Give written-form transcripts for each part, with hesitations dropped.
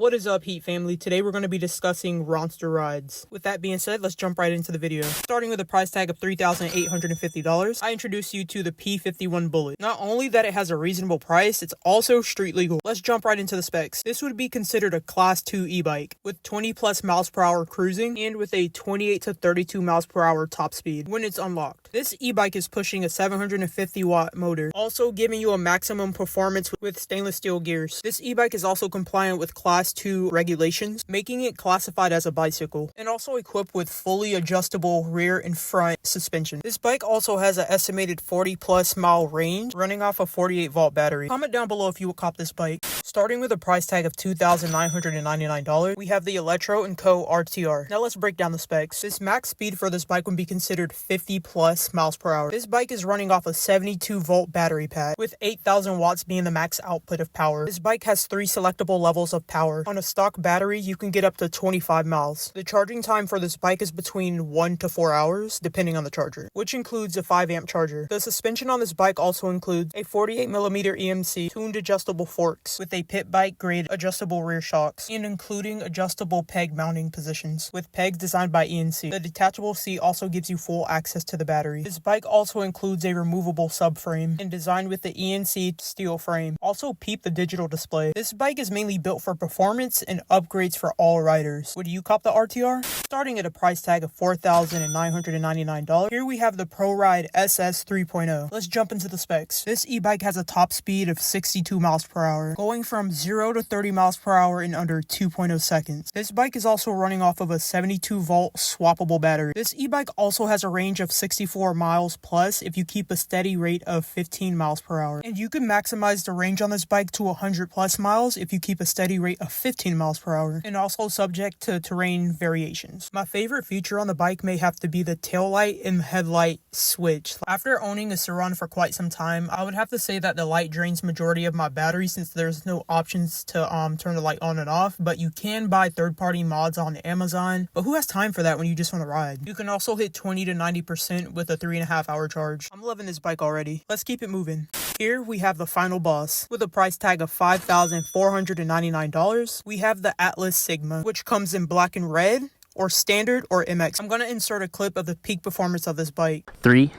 What is up, Heat family? Today we're going to be discussing Ronster rides. With that being said, let's jump right into the video. Starting with a price tag of $3,850, I introduce you to the P51 Bullet. Not only that it has a reasonable price, it's also street legal. Let's jump right into the specs. This would be considered a Class 2 e-bike with 20 plus miles per hour cruising and with a 28 to 32 miles per hour top speed when it's unlocked. This e-bike is pushing a 750 watt motor, also giving you a maximum performance with stainless steel gears. This e-bike is also compliant with Class 2 regulations, making it classified as a bicycle, and also equipped with fully adjustable rear and front suspension. This bike also has an estimated 40 plus mile range, running off a 48 volt battery. Comment down below if you would cop this bike. Starting with a price tag of $2,999, we have the Electro Co RTR. Now let's break down the specs. This max speed for this bike would be considered 50 plus miles per hour. This bike is running off a 72 volt battery pack, with 8,000 watts being the max output of power. This bike has 3 selectable levels of power. On a stock battery, you can get up to 25 miles. The charging time for this bike is between 1 to 4 hours, depending on the charger, which includes a 5 amp charger. The suspension on this bike also includes a 48mm EMC tuned adjustable forks with a pit bike grade adjustable rear shocks, and including adjustable peg mounting positions with pegs designed by ENC. The detachable seat also gives you full access to the battery. This bike also includes a removable subframe and designed with the ENC steel frame. Also peep the digital display. This bike is mainly built for performance and upgrades for all riders. Would you cop the RTR? Starting at a price tag of $4,999, here we have the ProRide SS 3.0. Let's jump into the specs. This e-bike has a top speed of 62 miles per hour, going from 0 to 30 miles per hour in under 2.0 seconds. This bike is also running off of a 72 volt swappable battery. This e-bike also has a range of 64 miles plus if you keep a steady rate of 15 miles per hour. And you can maximize the range on this bike to 100 plus miles if you keep a steady rate of 15 miles per hour, and also subject to terrain variations. My favorite feature on the bike may have to be the tail light and headlight switch. After owning a Surron for quite some time, I would have to say that the light drains majority of my battery since there's no options to turn the light on and off, but you can buy third-party mods on Amazon, but who has time for that when you just want to ride? You can also hit 20 to 90% with a 3.5 hour charge. I'm loving this bike already. Let's keep it moving. Here we have the final boss. With a price tag of $5,499, we have the Atlas Sigma, which comes in black and red, or standard, or MX. I'm going to insert a clip of the peak performance of this bike. 3,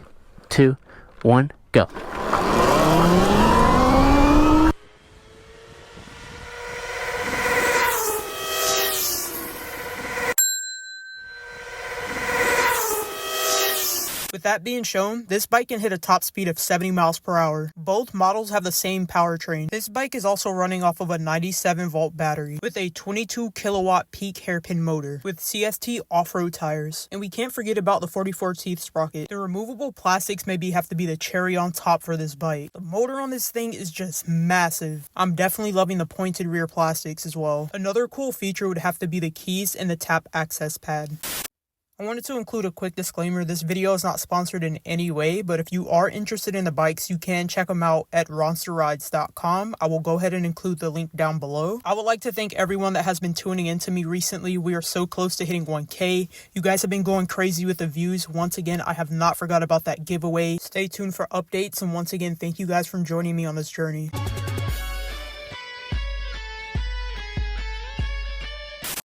2, 1, go. With that being shown, this bike can hit a top speed of 70 miles per hour. Both models have the same powertrain. This bike is also running off of a 97 volt battery with a 22 kilowatt peak hairpin motor with CST off-road tires. And we can't forget about the 44 teeth sprocket. The removable plastics maybe have to be the cherry on top for this bike. The motor on this thing is just massive. I'm definitely loving the pointed rear plastics as well. Another cool feature would have to be the keys and the tap access pad. I wanted to include a quick disclaimer. This video is not sponsored in any way, but if you are interested in the bikes, you can check them out at ronsterrides.com. I will go ahead and include the link down below. I would like to thank everyone that has been tuning in to me recently. We are so close to hitting 1K. You guys have been going crazy with the views. Once again, I have not forgot about that giveaway. Stay tuned for updates, and once again, thank you guys for joining me on this journey.